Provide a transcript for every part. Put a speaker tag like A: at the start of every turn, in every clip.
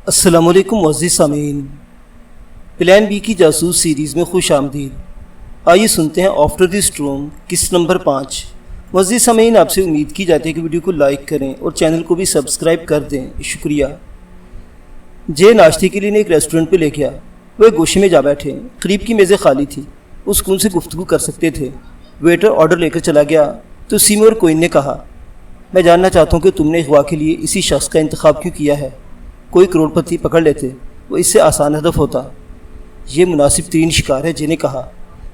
A: السلام علیکم معزز سامعین، پلان بی کی جاسوس سیریز میں خوش آمدید۔ آئیے سنتے ہیں آفٹر دی اسٹورم قسط نمبر 5۔ معزز سامعین، آپ سے امید کی جاتی ہے کہ ویڈیو کو لائک کریں اور چینل کو بھی سبسکرائب کر دیں، شکریہ۔ جے ناشتے کے لیے ایک ریسٹورنٹ پہ لے گیا۔ وہ ایک گوشے میں جا بیٹھے، قریب کی میزیں خالی تھی، وہ سکون سے گفتگو کر سکتے تھے۔ ویٹر آرڈر لے کر چلا گیا تو سیمور کوئن نے کہا، میں جاننا چاہتا ہوں کہ تم نے اغوا کے لیے اسی شخص کا انتخاب کیوں کیا ہے؟ کوئی کروڑ پتی پکڑ لیتے، وہ اس سے آسان ہدف ہوتا۔ یہ مناسب ترین شکار ہے، جے نے کہا۔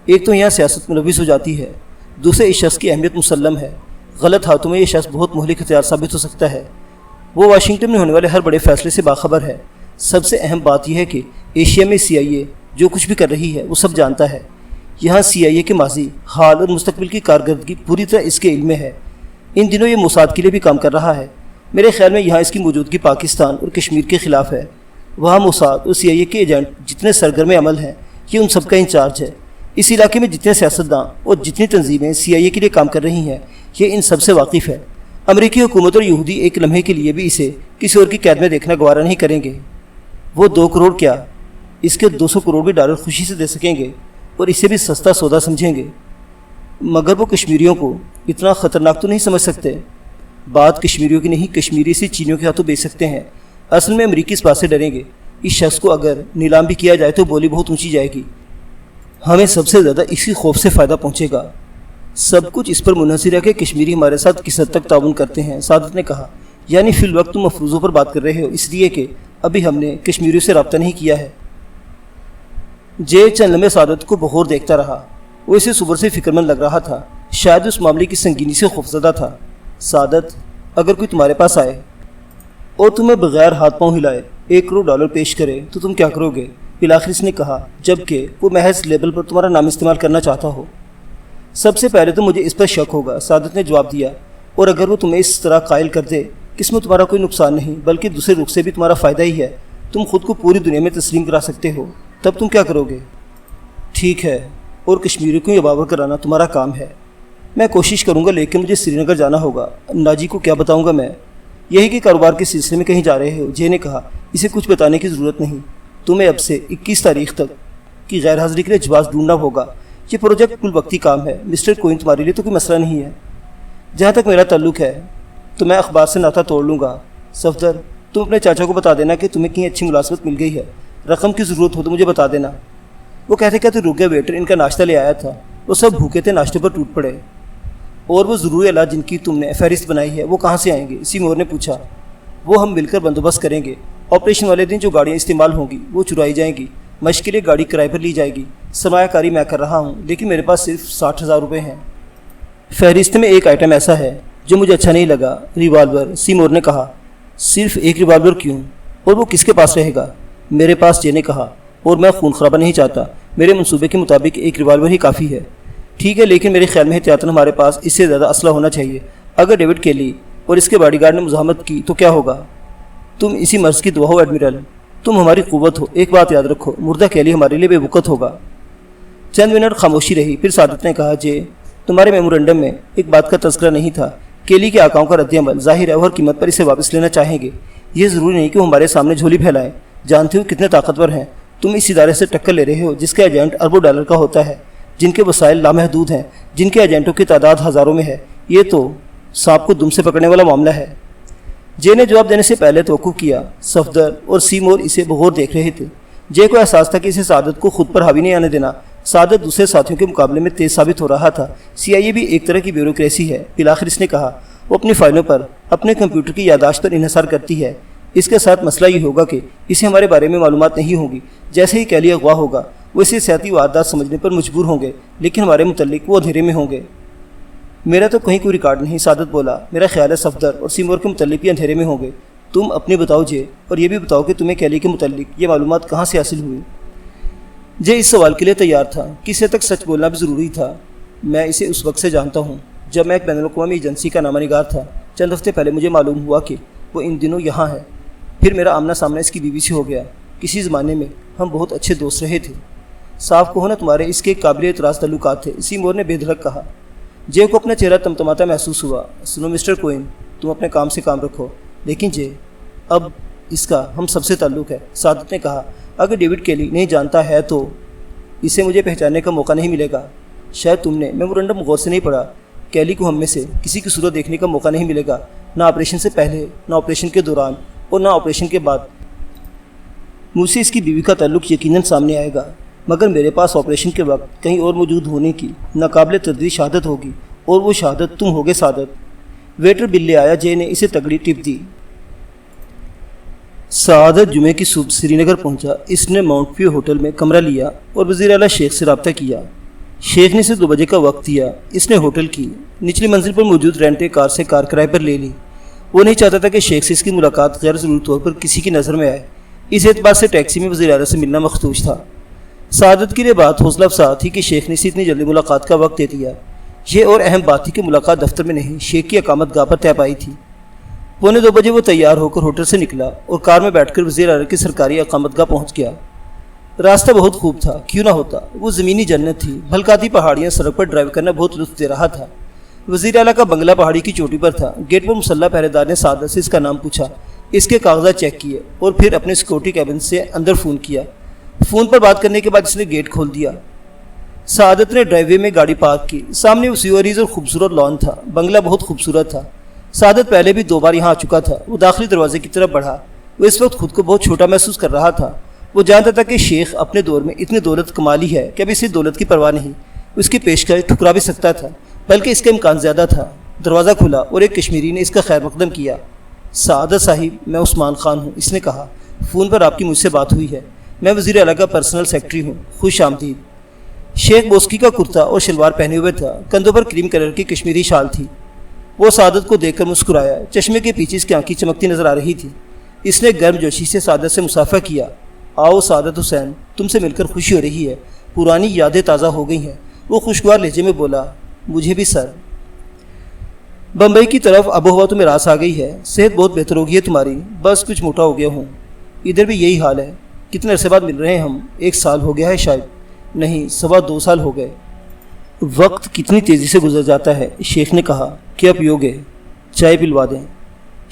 A: ایک تو یہاں سیاست ملوث ہو جاتی ہے، دوسرے اس شخص کی اہمیت مسلم ہے۔ غلط ہاتھوں میں یہ شخص بہت مہلک ہتھیار ثابت ہو سکتا ہے۔ وہ واشنگٹن میں ہونے والے ہر بڑے فیصلے سے باخبر ہے۔ سب سے اہم بات یہ ہے کہ ایشیا میں CIA جو کچھ بھی کر رہی ہے وہ سب جانتا ہے۔ یہاں CIA کے ماضی، حال اور مستقبل کی کارکردگی پوری طرح اس کے علم میں ہے۔ ان دنوں یہ موساد کے لیے بھی کام کر رہا ہے۔ میرے خیال میں یہاں اس کی موجودگی پاکستان اور کشمیر کے خلاف ہے۔ وہاں موساد اور CIA کے ایجنٹ جتنے سرگرم عمل ہیں، یہ ان سب کا انچارج ہے۔ اس علاقے میں جتنے سیاستداں اور جتنی تنظیمیں CIA کے لیے کام کر رہی ہیں، یہ ان سب سے واقف ہے۔ امریکی حکومت اور یہودی ایک لمحے کے لیے بھی اسے کسی اور کی قید میں دیکھنا گوارا نہیں کریں گے۔ وہ 2 کروڑ کیا، اس کے 200 کروڑ بھی ڈالر خوشی سے دے سکیں گے اور اسے بھی سستا سودا سمجھیں گے۔ مگر وہ کشمیریوں کو اتنا خطرناک تو نہیں سمجھ سکتے۔ بات کشمیریوں کی نہیں، کشمیری سے چینیوں کے ہاتھوں بیچ سکتے ہیں۔ اصل میں امریکی اس بات سے ڈریں گے، اس شخص کو اگر نیلام بھی کیا جائے تو بولی بہت اونچی جائے گی۔ ہمیں سب سے زیادہ اسی خوف سے فائدہ پہنچے گا۔ سب کچھ اس پر منحصر ہے کہ کشمیری ہمارے ساتھ کس حد تک تعاون کرتے ہیں، سعادت نے کہا۔ یعنی فی الوقت تم مفروضوں پر بات کر رہے ہو، اس لیے کہ ابھی ہم نے کشمیریوں سے رابطہ نہیں کیا ہے۔ جے چند لمحے سعادت کو بغور دیکھتا رہا۔ وہ اسے صبر سے فکر مند لگ رہا تھا، شاید اس معاملے کی سنگینی سے خوفزدہ تھا۔ سعادت، اگر کوئی تمہارے پاس آئے اور تمہیں بغیر ہاتھ پاؤں ہلائے 1 کروڑ ڈالر پیش کرے تو تم کیا کرو گے؟ بالآخر اس نے کہا، جبکہ وہ محض لیبل پر تمہارا نام استعمال کرنا چاہتا ہو۔ سب سے پہلے تو مجھے اس پر شک ہوگا، سعادت نے جواب دیا، اور اگر وہ تمہیں اس طرح قائل کر دے کہ اس میں تمہارا کوئی نقصان نہیں بلکہ دوسرے رخ سے بھی تمہارا فائدہ ہی ہے، تم خود کو پوری دنیا میں تسلیم کرا سکتے ہو، تب تم کیا کرو گے؟ ٹھیک ہے، اور کشمیریوں کو یہ باور کرانا تمہارا کام ہے۔ میں کوشش کروں گا، لیکن مجھے سری نگر جانا ہوگا۔ ناجی کو کیا بتاؤں گا میں؟ یہی کہ کاروبار کے سلسلے میں کہیں جا رہے ہو، جے نے کہا۔ اسے کچھ بتانے کی ضرورت نہیں، تمہیں اب سے 21 تاریخ تک کی غیر حاضری کے لیے جواز ڈھونڈنا ہوگا۔ یہ پروجیکٹ کل وقتی کام ہے، مسٹر کوئن، تمہارے لیے تو کوئی مسئلہ نہیں ہے۔ جہاں تک میرا تعلق ہے تو میں اخبار سے ناطہ توڑ لوں گا۔ صفدر، تم اپنے چاچا کو بتا دینا کہ تمہیں کہیں اچھی ملازمت مل گئی ہے، رقم کی ضرورت ہو تو مجھے بتا دینا۔ وہ کہتے کہتے رک گیا۔ ویٹر ان کا ناشتہ لے آیا تھا۔ وہ سب بھوکے تھے، ناشتے پر ٹوٹ پڑے۔ اور وہ ضروری علاج جن کی تم نے فہرست بنائی ہے، وہ کہاں سے آئیں گے؟ سیمور نے پوچھا۔ وہ ہم مل کر بندوبست کریں گے۔ آپریشن والے دن جو گاڑیاں استعمال ہوں گی وہ چرائی جائیں گی، مشق کے لیے گاڑی کرائے پر لی جائے گی۔ سرمایہ کاری میں کر رہا ہوں، لیکن میرے پاس صرف 60,000 روپے ہیں۔ فہرست میں ایک آئٹم ایسا ہے جو مجھے اچھا نہیں لگا، ریوالور، سیمور نے کہا۔ صرف ایک ریوالور کیوں؟ اور وہ کس کے پاس رہے گا؟ میرے پاس، جے نے کہا، اور میں خون خرابہ نہیں چاہتا۔ میرے منصوبے کے مطابق ایک ریوالور ہی کافی ہے۔ ٹھیک ہے، لیکن میرے خیال میں احتیاطاً ہمارے پاس اس سے زیادہ اسلحہ ہونا چاہیے۔ اگر ڈیوڈ کیلی اور اس کے باڈی گارڈ نے مزاحمت کی تو کیا ہوگا؟ تم اسی مرض کی دعا ہو ایڈمرل، تم ہماری قوت ہو۔ ایک بات یاد رکھو، مردہ کیلی ہمارے لیے بے وقت ہوگا۔ چند منٹ خاموشی رہی، پھر سعادت نے کہا، جے، تمہارے میمورنڈم میں ایک بات کا تذکرہ نہیں تھا، کیلی کے آقاؤں کا رد عمل۔ ظاہر ہے وہ ہر قیمت پر اسے واپس لینا چاہیں گے۔ یہ ضروری نہیں کہ وہ ہمارے سامنے جھولی پھیلائیں۔ جانتے ہو کتنے طاقتور ہیں تم، اس ادارے سے ٹکر لے رہے ہو جس کا ایجنٹ اربوں ڈالر کا ہوتا ہے، جن کے وسائل لامحدود ہیں، جن کے ایجنٹوں کی تعداد ہزاروں میں ہے۔ یہ تو سانپ کو دم سے پکڑنے والا معاملہ ہے۔ جے نے جواب دینے سے پہلے توقف کیا۔ صفدر اور سیمور اسے بغور دیکھ رہے تھے۔ جے کو احساس تھا کہ اسے سعادت کو خود پر حاوی نہیں آنے دینا۔ سعادت دوسرے ساتھیوں کے مقابلے میں تیز ثابت ہو رہا تھا۔ CIA بھی ایک طرح کی بیوروکریسی ہے۔ بالآخر اس نے کہا، وہ اپنی فائلوں پر، اپنے کمپیوٹر کی یادداشت پر انحصار کرتی ہے۔ اس کے ساتھ مسئلہ یہ ہوگا کہ اسے ہمارے بارے میں معلومات نہیں ہوگی۔ جیسے ہی کیلی اغوا ہوگا، وہ اسے سیاسی واردات سمجھنے پر مجبور ہوں گے، لیکن ہمارے متعلق وہ اندھیرے میں ہوں گے۔ میرا تو کہیں کوئی ریکارڈ نہیں، سعادت بولا۔ میرا خیال ہے صفدر اور سیمور کے متعلق بھی اندھیرے میں ہوں گے۔ تم اپنے بتاؤ جے، اور یہ بھی بتاؤ کہ تمہیں کیلی کے متعلق یہ معلومات کہاں سے حاصل ہوئی؟ جے اس سوال کے لیے تیار تھا، کسی حد تک سچ بولنا بھی ضروری تھا۔ میں اسے اس وقت سے جانتا ہوں جب میں ایک بین الاقوامی ایجنسی کا نامہ نگار تھا۔ چند ہفتے پہلے مجھے معلوم ہوا کہ وہ ان دنوں یہاں ہے۔ پھر میرا آمنا سامنا اس کی بیوی سے ہو گیا۔ کسی زمانے میں ہم بہت اچھے دوست رہے تھے۔ صاف کہو نا تمہارے اس کے قابل اعتراض تعلقات تھے، سیمور نے بے دھڑک کہا۔ جے کو اپنا چہرہ تمتماتا محسوس ہوا۔ سنو مسٹر کوئن، تم اپنے کام سے کام رکھو۔ لیکن جے، اب اس کا ہم سب سے تعلق ہے، سعادت نے کہا۔ اگر ڈیوڈ کیلی نہیں جانتا ہے تو اسے مجھے پہچاننے کا موقع نہیں ملے گا۔ شاید تم نے میمورنڈم غور سے نہیں پڑھا۔ کیلی کو ہم میں سے کسی کی صورت دیکھنے کا موقع نہیں ملے گا، نہ آپریشن سے پہلے، نہ آپریشن کے دوران، اور نہ آپریشن کے بعد۔ مجھ سے اس کی بیوی کا تعلق یقیناً سامنے آئے گا، مگر میرے پاس آپریشن کے وقت کہیں اور موجود ہونے کی ناقابل تردید شہادت ہوگی، اور وہ شہادت تم ہوگے سعادت۔ ویٹر بل لے آیا۔ جے نے اسے تگڑی ٹپ دی۔ سعادت جمعے کی صبح سری نگر پہنچا۔ اس نے ماؤنٹ ویو ہوٹل میں کمرہ لیا اور وزیر اعلیٰ شیخ سے رابطہ کیا۔ شیخ نے اسے 2 بجے کا وقت دیا۔ اس نے ہوٹل کی نچلی منزل پر موجود رینٹے کار سے کار کرائے پر لے لی۔ وہ نہیں چاہتا تھا کہ شیخ سے اس کی ملاقات غیر ضروری طور پر کسی کی نظر میں آئے، اس اعتبار سے ٹیکسی میں وزیر اعلیٰ سے ملنا مخدوش تھا۔ سعادت کے لیے بات حوصلہ افزا تھی کہ شیخ نے اسے اتنی جلدی ملاقات کا وقت دے دیا۔ یہ اور اہم بات تھی کہ ملاقات دفتر میں نہیں، شیخ کی اقامت گاہ پر طے پائی تھی۔ 1:45 بجے وہ تیار ہو کر ہوٹل سے نکلا اور کار میں بیٹھ کر وزیر اعلیٰ کی سرکاری اقامت گاہ پہنچ گیا۔ راستہ بہت خوب تھا، کیوں نہ ہوتا، وہ زمینی جنت تھی۔ بھلکاتی پہاڑیاں، سڑک پر ڈرائیو کرنا بہت لطف دے رہا تھا۔ وزیر اعلیٰ کا بنگلہ پہاڑی کی چوٹی پر تھا۔ گیٹ پر مسلح پہرے دار نے سعادت سے اس کا نام پوچھا، اس کے کاغذات چیک کیے اور پھر اپنے سیکورٹی کیبن سے اندر فون کیا۔ فون پر بات کرنے کے بعد اس نے گیٹ کھول دیا۔ سعادت نے ڈرائیو وے میں گاڑی پارک کی۔ سامنے وسیع و عریض اور خوبصورت لان تھا۔ بنگلہ بہت خوبصورت تھا۔ سعادت پہلے بھی 2 بار یہاں آ چکا تھا۔ وہ داخلی دروازے کی طرف بڑھا۔ وہ اس وقت خود کو بہت چھوٹا محسوس کر رہا تھا۔ وہ جانتا تھا کہ شیخ اپنے دور میں اتنی دولت کما لی ہے کہ اب اسے دولت کی پرواہ نہیں۔ اس کی پیشکش ٹھکرا بھی سکتا تھا، بلکہ اس کا امکان زیادہ تھا۔ دروازہ کھلا اور ایک کشمیری نے اس کا خیر مقدم کیا۔ سعادت صاحب، میں عثمان خان ہوں، اس نے کہا۔ فون پر آپ کی مجھ سے بات ہوئی ہے، میں وزیر اعلیٰ کا پرسنل سیکرٹری ہوں، خوش آمدید۔ شیخ بوسکی کا کرتا اور شلوار پہنے ہوئے تھا، کندھوں پر کریم کلر کی کشمیری شال تھی۔ وہ سعادت کو دیکھ کر مسکرایا۔ چشمے کے پیچھے اس کی آنکھیں چمکتی نظر آ رہی تھی۔ اس نے گرم جوشی سے سعادت سے مصافحہ کیا۔ آؤ سعادت حسین، تم سے مل کر خوشی ہو رہی ہے، پرانی یادیں تازہ ہو گئی ہیں۔ وہ خوشگوار لہجے میں بولا، مجھے بھی سر۔ بمبئی کی طرف آب و ہوا تو میں راس آ گئی ہے، صحت بہت بہتر ہو گئی ہے تمہاری، بس کچھ موٹا ہو گیا ہوں۔ ادھر بھی یہی حال ہے۔ کتنے عرصے بعد مل رہے ہیں ہم؟ 1 سال ہو گیا ہے شاید، نہیں 2.25 سال ہو گئے۔ وقت کتنی تیزی سے گزر جاتا ہے، شیخ نے کہا۔ کیا پیو گے؟ چائے پلوا دیں؟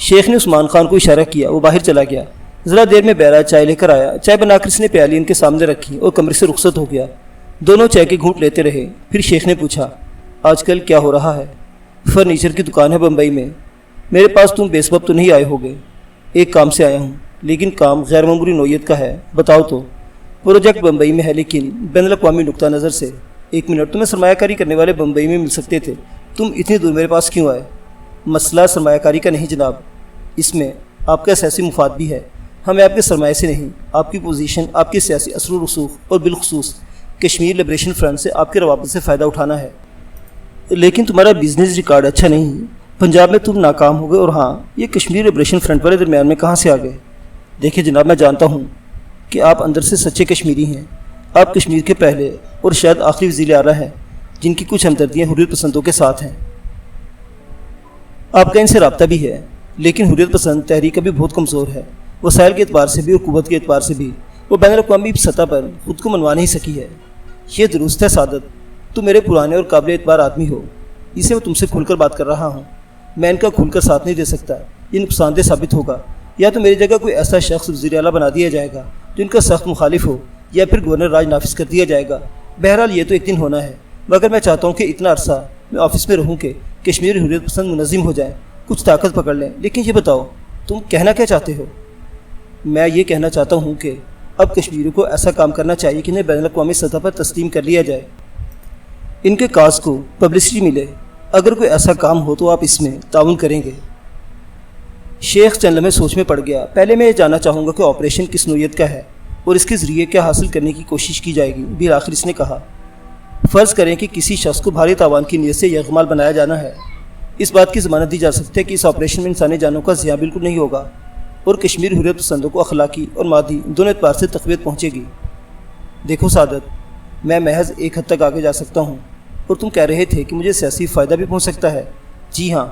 A: شیخ نے عثمان خان کو اشارہ کیا۔ وہ باہر چلا گیا۔ ذرا دیر میں بیرا چائے لے کر آیا۔ چائے بنا کر اس نے پیالی ان کے سامنے رکھی اور کمرے سے رخصت ہو گیا۔ دونوں چائے کے گھونٹ لیتے رہے۔ پھر شیخ نے پوچھا، آج کل کیا ہو رہا ہے؟ فرنیچر کی دکان ہے بمبئی میں۔ میرے پاس تم بے سبب تو نہیں آئے ہوگے؟ ایک کام سے آیا ہوں، لیکن کام غیر معمولی نوعیت کا ہے۔ بتاؤ تو۔ پروجیکٹ بمبئی میں ہے، لیکن بین الاقوامی نقطہ نظر سے۔ 1 منٹ، تمہیں سرمایہ کاری کرنے والے بمبئی میں مل سکتے تھے، تم اتنی دور میرے پاس کیوں آئے؟ مسئلہ سرمایہ کاری کا نہیں جناب، اس میں آپ کا سیاسی مفاد بھی ہے۔ ہمیں آپ کے سرمایہ سے نہیں، آپ کی پوزیشن، آپ کے سیاسی اثر و رسوخ اور بالخصوص کشمیر لبریشن فرنٹ سے آپ کے روابط سے فائدہ اٹھانا ہے۔ لیکن تمہارا بزنس ریکارڈ اچھا نہیں، پنجاب میں تم ناکام ہو گئے، اور ہاں، یہ کشمیر لبریشن فرنٹ والے درمیان میں کہاں سے آ گئے؟ دیکھیں جناب، میں جانتا ہوں کہ آپ اندر سے سچے کشمیری ہیں۔ آپ کشمیر کے پہلے اور شاید آخری وزیر اعلیٰ ہیں جن کی کچھ ہمدردیاں حریت پسندوں کے ساتھ ہیں۔ آپ کا ان سے رابطہ بھی ہے، لیکن حریت پسند تحریک ابھی بہت کمزور ہے، وسائل کے اعتبار سے بھی اور قوت کے اعتبار سے بھی۔ وہ بین الاقوامی سطح پر خود کو منوا نہیں سکی ہے۔ یہ درست ہے سعادت، تم میرے پرانے اور قابل اعتبار آدمی ہو، اسے میں تم سے کھل کر بات کر رہا ہوں۔ میں ان کا کھل کر ساتھ نہیں دے سکتا، یہ نقصان دہ ثابت ہوگا۔ یا تو میری جگہ کوئی ایسا شخص وزیر اعلیٰ بنا دیا جائے گا جو ان کا سخت مخالف ہو، یا پھر گورنر راج نافذ کر دیا جائے گا۔ بہرحال یہ تو ایک دن ہونا ہے، مگر میں چاہتا ہوں کہ اتنا عرصہ میں آفس میں رہوں کہ کشمیر حریت پسند منظم ہو جائیں، کچھ طاقت پکڑ لیں۔ لیکن یہ بتاؤ، تم کہنا کیا چاہتے ہو؟ میں یہ کہنا چاہتا ہوں کہ اب کشمیریوں کو ایسا کام کرنا چاہیے کہ انہیں بین الاقوامی سطح پر تسلیم کر لیا جائے، ان کے کاز کو پبلسٹی ملے۔ اگر کوئی ایسا کام ہو تو آپ اس میں تعاون کریں گے؟ شیخ چند لمحے سوچ میں پڑ گیا۔ پہلے میں یہ جاننا چاہوں گا کہ آپریشن کس نوعیت کا ہے اور اس کے ذریعے کیا حاصل کرنے کی کوشش کی جائے گی۔ بالآخر اس نے کہا، فرض کریں کہ کسی شخص کو بھاری تاوان کی نیت سے یرغمال بنایا جانا ہے، اس بات کی ضمانت دی جا سکتی ہے کہ اس آپریشن میں انسانی جانوں کا ضیاع بالکل نہیں ہوگا، اور کشمیر حریت پسندوں کو اخلاقی اور مادی دونوں اعتبار سے تقویت پہنچے گی۔ دیکھو سعادت، میں محض ایک حد تک آگے جا سکتا ہوں، اور تم کہہ رہے تھے کہ مجھے سیاسی فائدہ بھی پہنچ سکتا ہے۔ جی ہاں،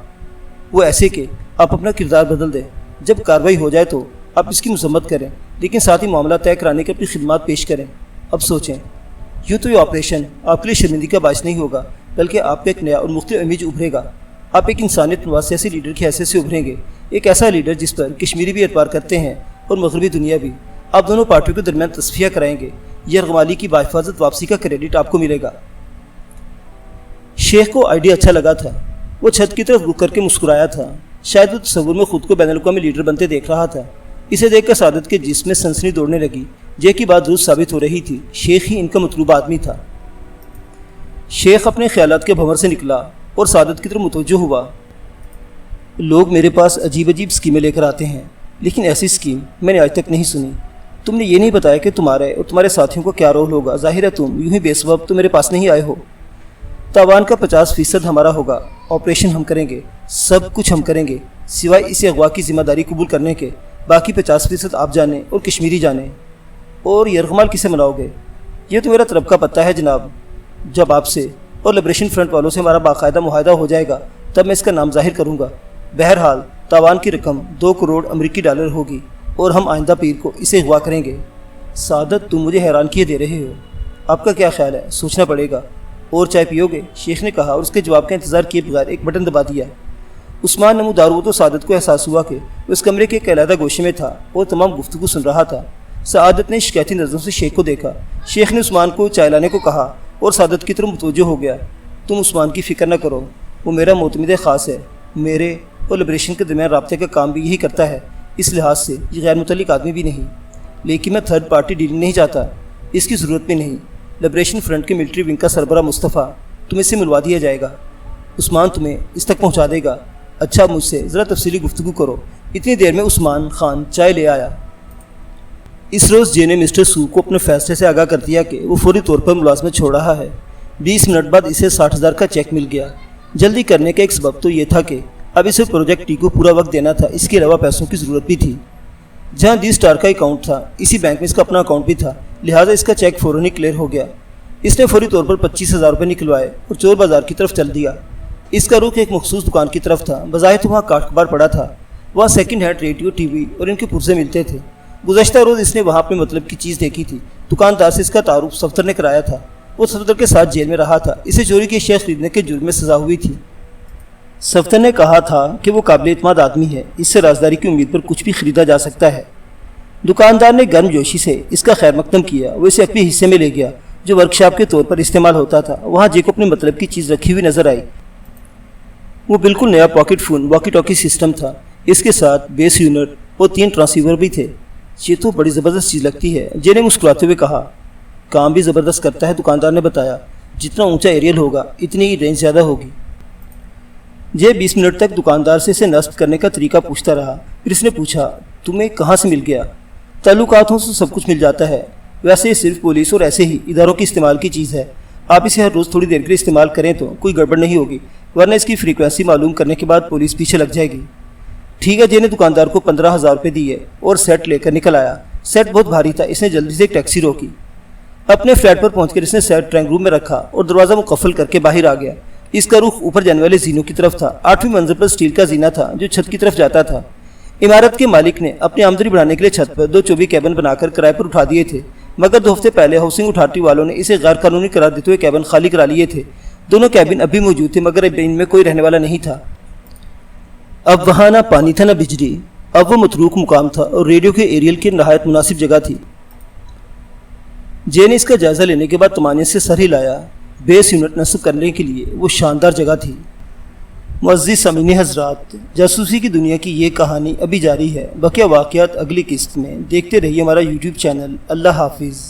A: وہ ایسے کہ آپ اپنا کردار بدل دیں۔ جب کارروائی ہو جائے تو آپ اس کی مذمت کریں، لیکن ساتھ ہی معاملہ طے کرانے کی اپنی خدمات پیش کریں۔ اب سوچیں۔ یوں تو یہ آپریشن آپ کے لیے شرمندگی کا باعث نہیں ہوگا، بلکہ آپ کا ایک نیا اور مختلف امیج ابھرے گا۔ آپ ایک انسانیت نواز سیاسی لیڈر کی حیثیت سے ابھریں گے، ایک ایسا لیڈر جس پر کشمیری بھی اعتبار کرتے ہیں اور مغربی دنیا بھی۔ آپ دونوں پارٹیوں کے درمیان تصفیہ کرائیں گے، یرغمالی کی باحفاظت واپسی کا کریڈٹ آپ کو ملے گا۔ شیخ کو آئیڈیا اچھا لگا تھا۔ وہ چھت کی طرف رک کر کے مسکرایا تھا۔ شاید وہ تصور میں خود کو بین الاقوامی لیڈر بنتے دیکھ رہا تھا۔ اسے دیکھ کر سعادت کے جسم میں سنسنی دوڑنے لگی۔ جے کی بات درست ثابت ہو رہی تھی، شیخ ہی ان کا مطلوب آدمی تھا۔ شیخ اپنے خیالات کے بھنور سے نکلا اور سعادت کی طرف متوجہ ہوا۔ لوگ میرے پاس عجیب عجیب اسکیمیں لے کر آتے ہیں، لیکن ایسی اسکیم میں نے آج تک نہیں سنی۔ تم نے یہ نہیں بتایا کہ تمہارے اور تمہارے ساتھیوں کا کیا رول ہوگا۔ ظاہر ہے تم یوں ہی بے سبب تو میرے پاس نہیں آئے ہو۔ تاوان کا 50% ہمارا ہوگا۔ آپریشن ہم کریں گے، سب کچھ ہم کریں گے، سوائے اسے اغوا کی ذمہ داری قبول کرنے کے۔ باقی 50% آپ جانیں اور کشمیری جانیں۔ اور یرغمال کسے مناؤ گے؟ یہ تو میرا طرف کا پتہ ہے جناب۔ جب آپ سے اور لبریشن فرنٹ والوں سے ہمارا باقاعدہ معاہدہ ہو جائے گا تب میں اس کا نام ظاہر کروں گا۔ بہرحال تاوان کی رقم 2 کروڑ امریکی ڈالر ہوگی اور ہم آئندہ پیر کو اسے اغوا کریں گے۔ سعادت تم مجھے حیران کیے دے رہے ہو۔ آپ کا کیا خیال ہے؟ سوچنا پڑے گا۔ اور چائے پیو گے؟ شیخ نے کہا اور اس کے جواب کا انتظار کیے بغیر ایک بٹن دبا دیا۔ عثمان نمودار ہوا تو سعادت کو احساس ہوا کہ وہ اس کمرے کے ایک علیحدہ گوشے میں تھا اور تمام گفتگو سن رہا تھا۔ سعادت نے شکایتی نظروں سے شیخ کو دیکھا۔ شیخ نے عثمان کو چائے لانے کو کہا اور سعادت کی طرف متوجہ ہو گیا۔ تم عثمان کی فکر نہ کرو، وہ میرا معتمد خاص ہے۔ میرے اور لبریشن کے درمیان رابطے کا کام بھی یہی کرتا ہے۔ اس لحاظ سے یہ غیر متعلق آدمی بھی نہیں، لیکن میں تھرڈ پارٹی ڈیلنگ نہیں چاہتا۔ اس کی ضرورت بھی نہیں۔ لبریشن فرنٹ کے ملٹری ونگ کا سربراہ مصطفیٰ تمہیں سے ملوا دیا جائے گا۔ عثمان تمہیں اس تک پہنچا دے گا۔ اچھا مجھ سے ذرا تفصیلی گفتگو کرو۔ اتنی دیر میں عثمان خان چائے لے آیا۔ اس روز جے نے مسٹر سو کو اپنے فیصلے سے آگاہ کر دیا کہ وہ فوری طور پر ملازمت چھوڑ رہا ہے۔ 20 منٹ بعد اسے 60,000 کا چیک مل گیا۔ جلدی کرنے کا ایک سبب تو یہ تھا کہ اب اسے پروجیکٹ ٹی کو پورا وقت دینا تھا۔ اس کے علاوہ پیسوں کی ضرورت بھی تھی۔ جہاں دی اسٹار کا اکاؤنٹ تھا، اسی بینک میں اس کا اپنا اکاؤنٹ بھی تھا، لہٰذا اس کا چیک فوراً ہی کلیئر ہو گیا۔ اس نے فوری طور پر 25,000 روپے نکلوائے اور چور بازار کی طرف چل دیا۔ اس کا رخ ایک مخصوص دکان کی طرف تھا۔ بظاہر تو وہاں کاٹ کباڑ پڑا تھا۔ وہاں second hand radio, T V اور ان کے پرزے ملتے تھے۔ گزشتہ روز اس نے وہاں اپنے مطلب کی چیز دیکھی تھی۔ دکاندار سے اس کا تعارف صفدر نے کرایا تھا۔ وہ صفدر کے ساتھ جیل میں رہا تھا۔ اسے چوری کی اشیاء خریدنے کے جرم میں سزا ہوئی تھی۔ صفدر نے کہا تھا کہ وہ قابل اعتماد آدمی ہے، اس سے رازداری کی امید پر کچھ بھی خریدا جا سکتا ہے۔ دکاندار نے گرم جوشی سے اس کا خیر مقدم کیا۔ وہ اسے اپنے حصے میں لے گیا جو ورکشاپ کے طور پر استعمال ہوتا تھا۔ وہاں جے کو اپنے مطلب کی چیز رکھی ہوئی نظر آئی۔ وہ بالکل نیا pocket phone walkie talkie system تھا۔ اس کے ساتھ بیس یونٹ اور 3 ٹرانسیور بھی تھے۔ یہ تو بڑی زبردست چیز لگتی ہے، جے نے مسکراتے ہوئے کہا۔ کام بھی زبردست کرتا ہے، دکاندار نے بتایا۔ جتنا اونچا ایریل ہوگا اتنی ہی رینج زیادہ ہوگی۔ جے 20 منٹ تک دکاندار سے اسے نصب کرنے کا طریقہ پوچھتا رہا۔ پھر اس نے پوچھا، تمہیں کہاں سے مل گیا؟ تعلقاتوں سے سب کچھ مل جاتا ہے۔ ویسے یہ صرف پولیس اور ایسے ہی اداروں کی استعمال کی چیز ہے۔ آپ اسے ہر روز تھوڑی دیر کے لیے استعمال کریں تو کوئی گڑبڑ نہیں ہوگی، ورنہ اس کی فریکوینسی معلوم کرنے کے بعد پولیس پیچھے لگ جائے گی۔ ٹھیک ہے، جے نے دکاندار کو 15,000 روپے دیے اور سیٹ لے کر نکل آیا۔ سیٹ بہت بھاری تھا، اس نے جلدی سے ایک ٹیکسی روکی۔ اپنے فلیٹ پر پہنچ کر اس نے سیٹ ڈرائنگ روم میں رکھا اور دروازہ مقفل کر کے باہر آ گیا۔ اس کا رخ اوپر جانے والے زینوں کی طرف تھا۔ 8ویں منزل پر اسٹیل کا زینہ تھا جو چھت کی طرف جاتا تھا۔ عمارت کے مالک نے اپنی آمدنی بڑھانے کے لیے چھت پر 2 چوبی کیبن بنا کر کرائے پر اٹھا دیے تھے، مگر 2 ہفتے پہلے ہاؤسنگ اتھارٹی والوں نے اسے غیر قانونی قرار دیتے ہوئے کیبن خالی کرا لیے تھے۔ دونوں کیبن اب بھی موجود تھے، مگر اب ان میں کوئی رہنے والا نہیں تھا۔ اب وہاں نہ پانی تھا نہ بجلی۔ اب وہ متروک مقام تھا اور ریڈیو کے ایریل کی نہایت مناسب جگہ تھی۔ جے نے اس کا جائزہ لینے کے بعد طمانینت سے سر ہلایا۔ بیس یونٹ نصب کرنے کے لیے وہ شاندار جگہ تھی۔ معزز سامعین حضرات، جاسوسی کی دنیا کی یہ کہانی ابھی جاری ہے۔ بقیہ واقعات اگلی قسط میں۔ دیکھتے رہیے ہمارا YouTube چینل۔ اللہ حافظ۔